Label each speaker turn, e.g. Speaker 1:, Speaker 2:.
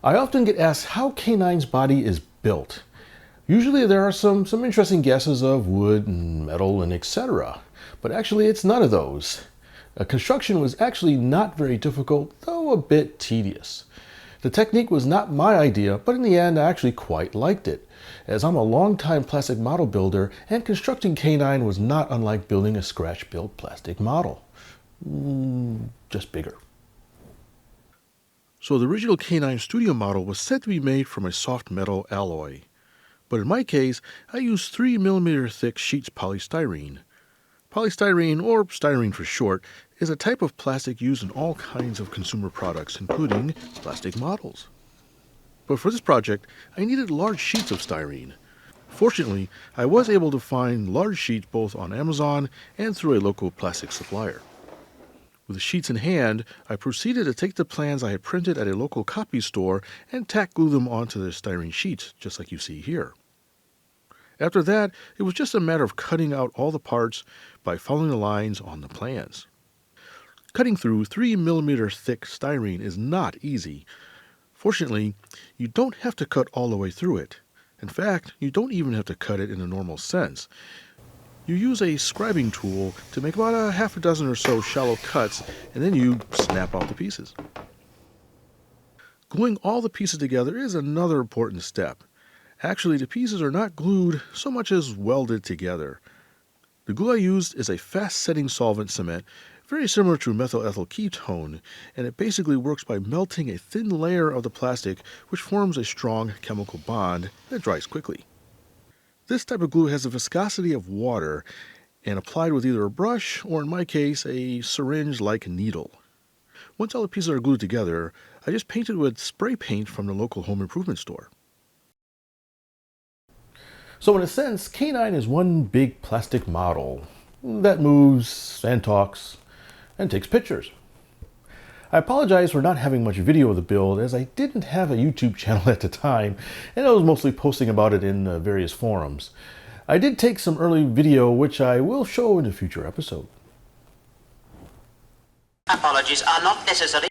Speaker 1: I often get asked how K-9's body is built. Usually there are some interesting guesses of wood and metal and etc. But actually it's none of those. Construction was actually not very difficult, though a bit tedious. The technique was not my idea, but in the end I actually quite liked it, as I'm a long-time plastic model builder and constructing K-9 was not unlike building a scratch-built plastic model. Just bigger. So the original K-9 studio model was said to be made from a soft metal alloy. But in my case, I used 3mm thick sheets polystyrene. Polystyrene, or styrene for short, is a type of plastic used in all kinds of consumer products, including plastic models. But for this project, I needed large sheets of styrene. Fortunately, I was able to find large sheets both on Amazon and through a local plastic supplier. With the sheets in hand, I proceeded to take the plans I had printed at a local copy store and tack glue them onto the styrene sheets, just like you see here. After that, it was just a matter of cutting out all the parts by following the lines on the plans. Cutting through 3mm thick styrene is not easy. Fortunately, you don't have to cut all the way through it. In fact, you don't even have to cut it in a normal sense. You use a scribing tool to make about a half a dozen or so shallow cuts, and then you snap out the pieces. Gluing all the pieces together is another important step. Actually, the pieces are not glued so much as welded together. The glue I used is a fast-setting solvent cement, very similar to methyl ethyl ketone, and it basically works by melting a thin layer of the plastic which forms a strong chemical bond that dries quickly. This type of glue has the viscosity of water and applied with either a brush or, in my case, a syringe-like needle. Once all the pieces are glued together, I just painted with spray paint from the local home improvement store. So in a sense, K-9 is one big plastic model that moves and talks and takes pictures. I apologize for not having much video of the build, as I didn't have a YouTube channel at the time and I was mostly posting about it in various forums. I did take some early video which I will show in a future episode.
Speaker 2: Apologies are not necessary.